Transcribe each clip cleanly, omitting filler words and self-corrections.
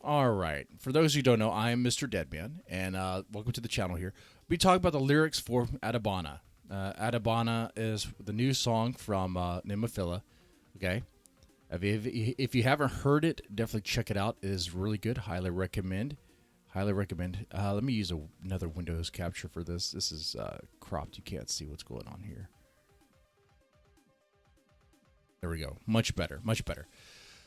All right. For those who don't know, I am Mr. Deadman, and welcome to the channel here. We talk about the lyrics for ADABANA. ADABANA is the new song from NEMOPHILA. Okay. If you haven't heard it, definitely check it out. It is really good. Highly recommend. Highly recommend. Let me use another Windows capture for this. This is cropped. You can't see what's going on here. There we go. Much better. Much better.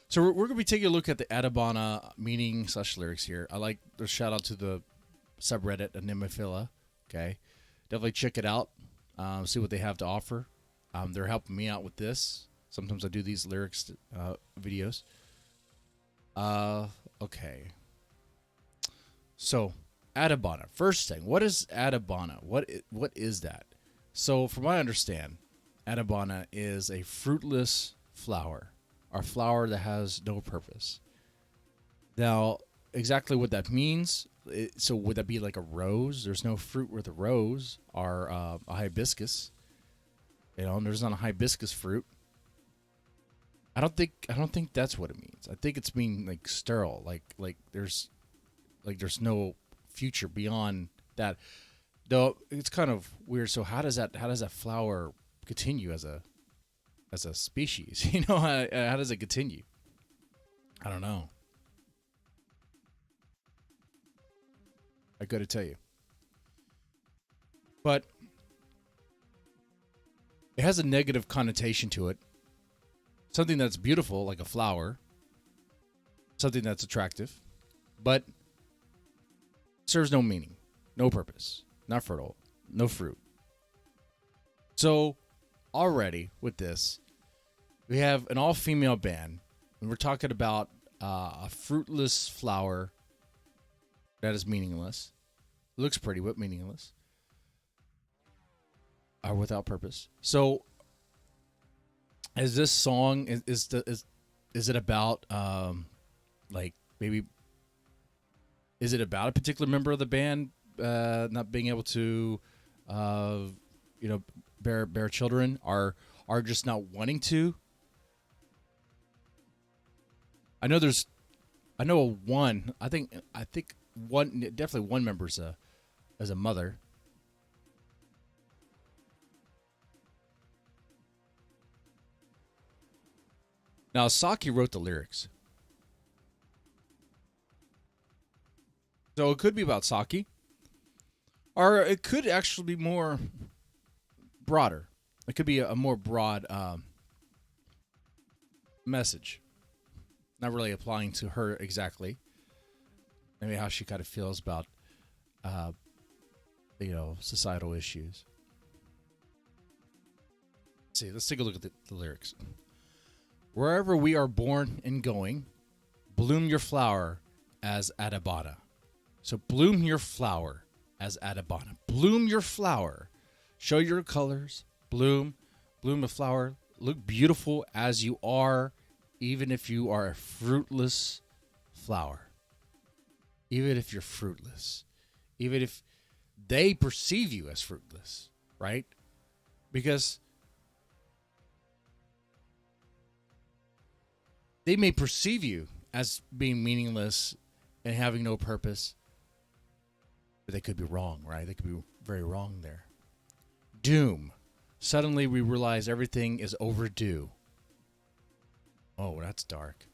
So we're going to be taking a look at the ADABANA meaning / lyrics here. I like the shout out to the subreddit NEMOPHILA. Okay, definitely check it out. See what they have to offer. They're helping me out with this. Sometimes I do these lyrics videos. Okay. So ADABANA. First thing, what is ADABANA? What is that? So from what I understand, ADABANA is a fruitless flower. Or flower that has no purpose. Now, exactly what that means. So would that be like a rose? There's no fruit with a rose, or a hibiscus. You know, and there's not a hibiscus fruit. I don't think that's what it means. I think it's mean like sterile, like there's no future beyond that. Though it's kind of weird. So how does that flower continue as a species? You know, how does it continue? I don't know. I got to tell you. But it has a negative connotation to it. Something that's beautiful, like a flower. Something that's attractive. But serves no meaning. No purpose. Not fertile. No fruit. So already with this, we have an all-female band, and we're talking about a fruitless flower that is meaningless. It looks pretty, but meaningless, or without purpose. So, is this song is it about like maybe is it about a particular member of the band not being able to bear children, are just not wanting to? I know one. I think one, definitely one member's as a mother. Now Saki wrote the lyrics, so it could be about Saki, or it could actually be more broader. It could be a more broad message. Not really applying to her exactly. Maybe how she kind of feels about, societal issues. Let's see, let's take a look at the lyrics. Wherever we are born and going, bloom your flower as ADABANA. So bloom your flower as ADABANA. Bloom your flower. Show your colors. Bloom a flower. Look beautiful as you are. Even if you are a fruitless flower. Even if you're fruitless. Even if they perceive you as fruitless. Right? Because they may perceive you as being meaningless and having no purpose. But they could be wrong, right? They could be very wrong there. Doom. Suddenly we realize everything is overdue. Oh, that's dark.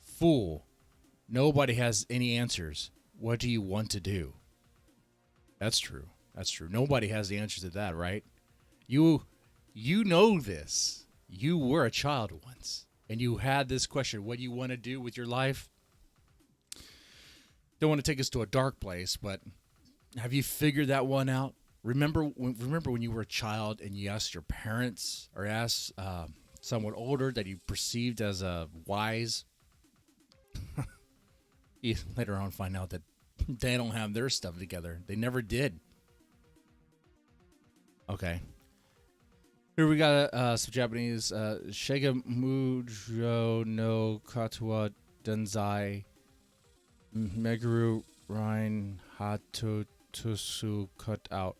Fool. Nobody has any answers. What do you want to do? That's true. That's true. Nobody has the answer to that, right? You know this. You were a child once, and you had this question. What do you want to do with your life? Don't want to take us to a dark place, but have you figured that one out? Remember when you were a child and you asked your parents or asked someone older that you perceived as wise? You later on find out that they don't have their stuff together. They never did. Okay. Here we got some Japanese. Shega Mujo no Katawa Denzai Meguru Rain Hatu Tusu Cut Out.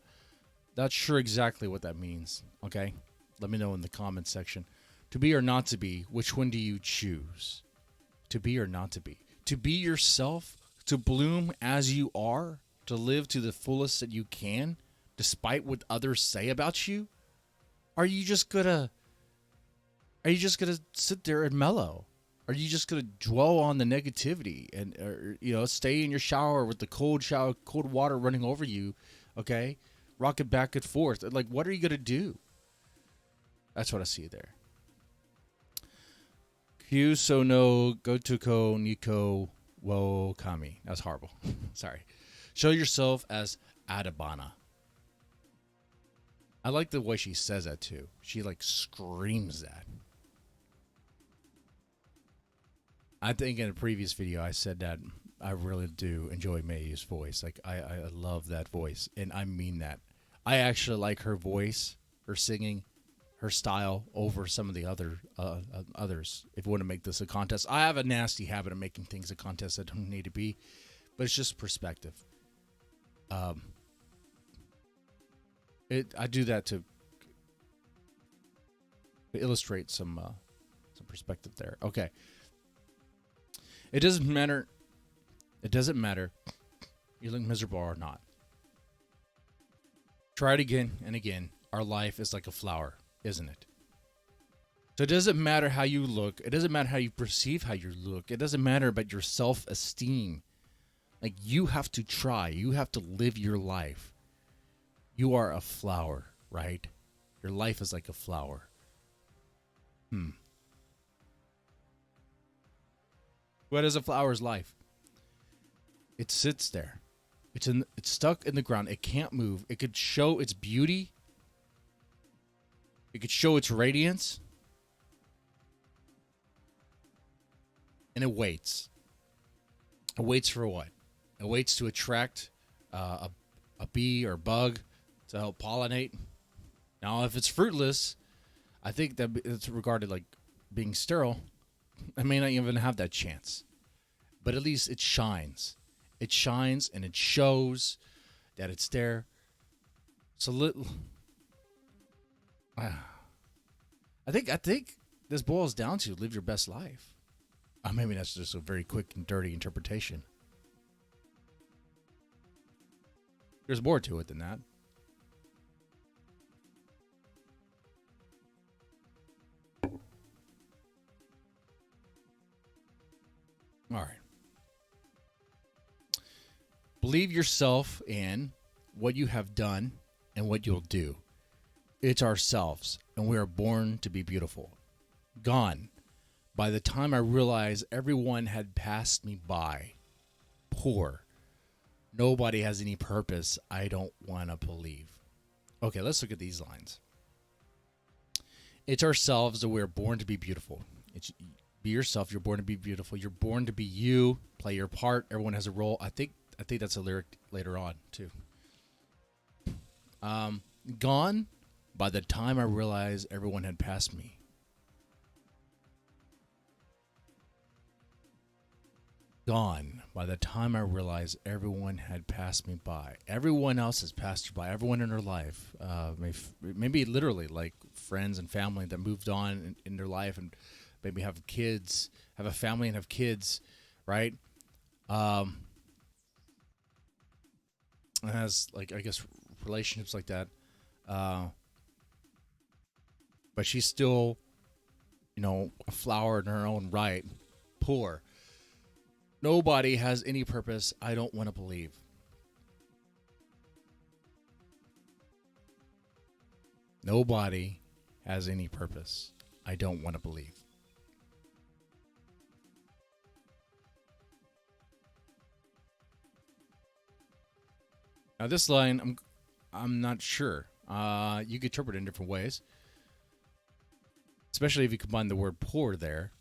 Not sure exactly what that means. Okay. Let me know in the comments section. To be or not to be, which one do you choose? To be or not to be? to be yourself, to bloom as you are, to live to the fullest that you can, despite what others say about you? Are you just gonna sit there and mellow? Are you just gonna dwell on the negativity and stay in your shower with the cold water running over you, okay? Rock it back and forth. Like, what are you gonna do? That's what I see there. Kyu so no gotuko niko wo kami. That's horrible. Sorry. Show yourself as ADABANA. I like the way she says that too. She like screams that. I think in a previous video I said that I really do enjoy Mayu's voice. Like I love that voice, and I mean that. I actually like her voice, her singing, her style over some of the others. If you want to make this a contest, I have a nasty habit of making things a contest that don't need to be, but it's just perspective. I do that to illustrate some perspective there. Okay. It doesn't matter. It doesn't matter. You look miserable or not. Try it again and again. Our life is like a flower, isn't it? So it doesn't matter how you look. It doesn't matter how you perceive how you look. It doesn't matter about your self-esteem. Like, you have to try. You have to live your life. You are a flower, right? Your life is like a flower. What is a flower's life? It sits there. It's stuck in the ground. It can't move. It could show its beauty. It could show its radiance. And it waits. It waits for what? It waits to attract a bee or bug to help pollinate. Now, if it's fruitless, I think that it's regarded like being sterile. I may not even have that chance. But at least it shines. It shines and it shows that it's there. So little. I think this boils down to live your best life. Maybe that's just a very quick and dirty interpretation. There's more to it than that. All right. Believe yourself in what you have done and what you'll do. It's ourselves, and we are born to be beautiful. Gone. By the time I realized everyone had passed me by. Poor. Nobody has any purpose. I don't want to believe. Okay, let's look at these lines. It's ourselves that we're born to be beautiful. Be yourself. You're born to be beautiful. You're born to be you. Play your part. Everyone has a role. I think that's a lyric later on too. Gone. By the time I realized everyone had passed me. Gone. By the time I realized everyone had passed me by. Everyone else has passed you by. Everyone in her life. Maybe literally like friends and family that moved on in their life and maybe have kids, have a family and have kids, right? And has, like, I guess, relationships like that. But she's still, a flower in her own right. Poor. Nobody has any purpose. I don't want to believe. Nobody has any purpose. I don't want to believe. Now this line, I'm not sure. You could interpret it in different ways. Especially if you combine the word poor there.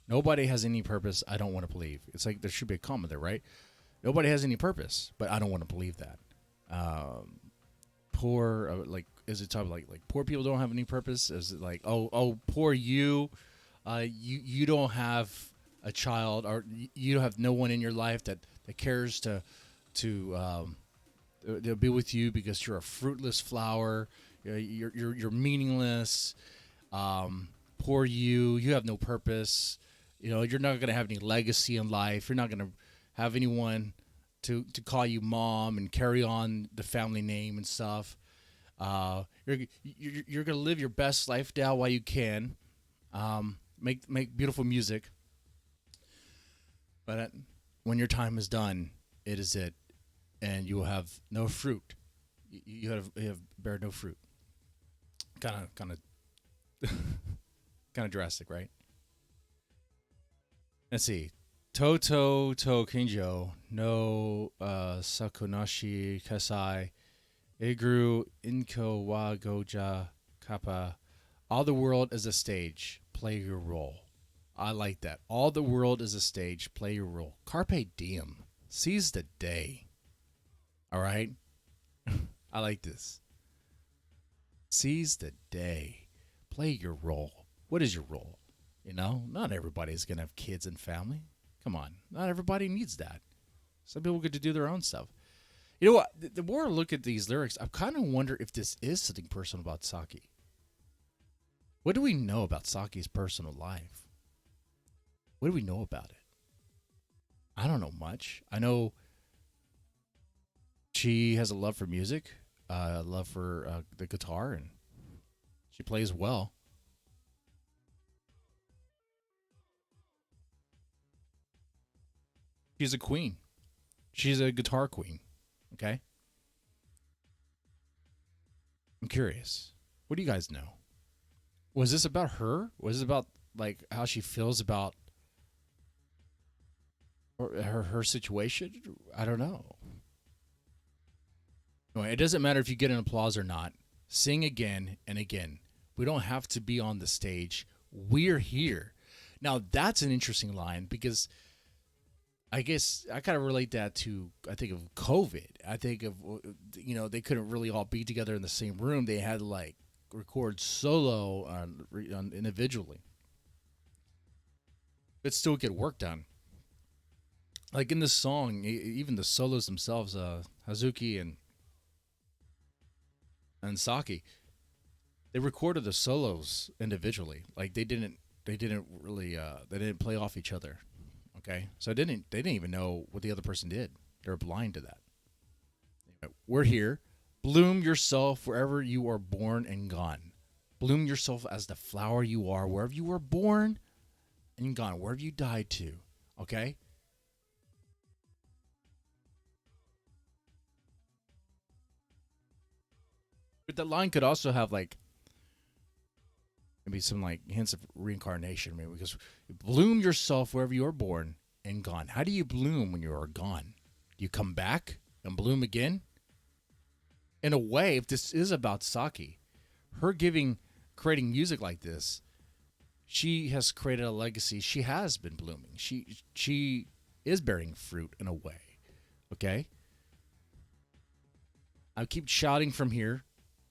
Nobody has any purpose. I don't want to believe. It's like there should be a comma there, right? Nobody has any purpose, but I don't want to believe that. Poor, like, is it talking like poor people don't have any purpose? Is it like, oh, poor you? You don't have a child, or you have no one in your life that cares to be with you because you're a fruitless flower. You're meaningless. Poor you. You have no purpose. You're not going to have any legacy in life. You're not going to have anyone to call you mom and carry on the family name and stuff. You're going to live your best life now while you can. Make beautiful music. But when your time is done, it is it, and you will have no fruit. You have bear no fruit. Kind of drastic, right? Let's see. Toto to Kinjo no Sakonashi Kasai Igru Inko wa Goja Kappa. All the world is a stage. Play your role. I like that. All the world is a stage. Play your role. Carpe diem. Seize the day. All right? I like this. Seize the day. Play your role. What is your role? Not everybody's going to have kids and family. Come on. Not everybody needs that. Some people get to do their own stuff. You know what? The more I look at these lyrics, I kind of wonder if this is something personal about Saki. What do we know about Saki's personal life? What do we know about it? I don't know much. I know she has a love for music, a love for the guitar, and she plays well. She's a queen. She's a guitar queen. Okay? I'm curious. What do you guys know? Was this about her? Was it about like how she feels about her situation? I don't know. Anyway, it doesn't matter if you get an applause or not. Sing again and again. We don't have to be on the stage. We're here. Now, that's an interesting line because I guess I kind of relate that to, I think of COVID. I think of, they couldn't really all be together in the same room. They had to like record solo on individually, but still get work done. Like in this song, even the solos themselves, Hazuki and Saki, they recorded the solos individually. Like they didn't really they didn't play off each other. Okay, so they didn't even know what the other person did. They were blind to that. We're here. Bloom yourself wherever you are born and gone. Bloom yourself as the flower you are, wherever you were born and gone, wherever you died to. Okay? But that line could also have like maybe some like hints of reincarnation, maybe, because bloom yourself wherever you are born and gone. How do you bloom when you are gone? Do you come back and bloom again? In a way, if this is about Saki, her creating music like this, she has created a legacy. She has been blooming. She is bearing fruit in a way. Okay? I keep shouting from here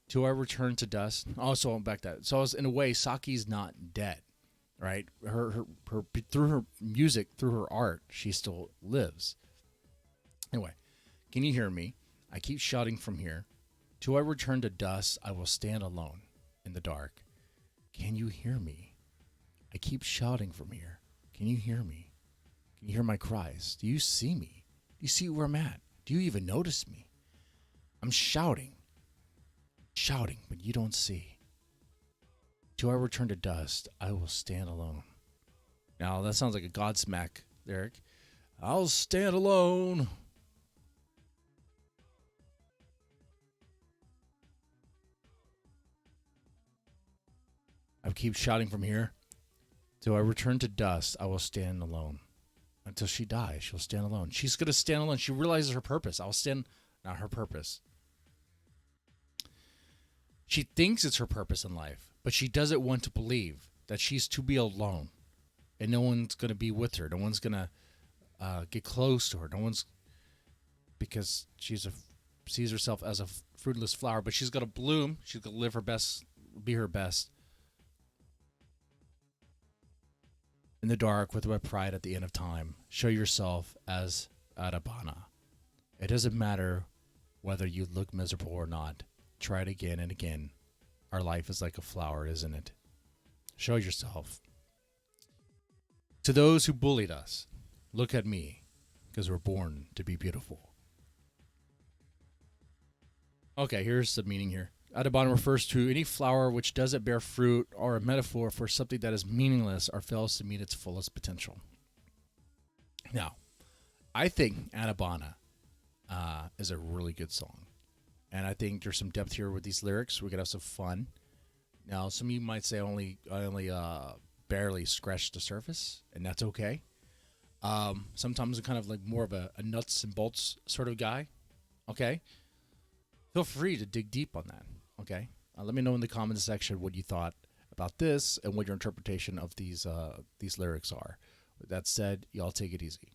till I return to dust. Also, I'm back to that. So, in a way, Saki's not dead, right? Her through her music, through her art, she still lives. Anyway, can you hear me? I keep shouting from here. Till I return to dust, I will stand alone in the dark. Can you hear me? I keep shouting from here. Can you hear me? Can you hear my cries? Do you see me? Do you see where I'm at? Do you even notice me? I'm shouting, but you don't see. Till I return to dust, I will stand alone. Now, that sounds like a Godsmack lyric. I'll stand alone. I keep shouting from here. Till I return to dust, I will stand alone. Until she dies, she'll stand alone. She's going to stand alone. She realizes her purpose. Not her purpose. She thinks it's her purpose in life, but she doesn't want to believe that she's to be alone. And no one's going to be with her. No one's going to get close to her. No one's, because she's sees herself as a fruitless flower, but she's going to bloom. She's going to live her best, be her best. In the dark, with my pride at the end of time, show yourself as ADABANA. It doesn't matter whether you look miserable or not. Try it again and again. Our life is like a flower, isn't it? Show yourself. To those who bullied us, look at me, because we're born to be beautiful. Okay, here's the meaning here. Adabana refers to any flower which doesn't bear fruit, or a metaphor for something that is meaningless or fails to meet its fullest potential. Now, I think Adabana is a really good song. And I think there's some depth here with these lyrics. We could have some fun. Now, some of you might say I only barely scratched the surface, and that's okay. Sometimes I'm kind of like more of a nuts and bolts sort of guy. Okay, feel free to dig deep on that. Okay, let me know in the comments section what you thought about this and what your interpretation of these lyrics are. With that said, y'all take it easy.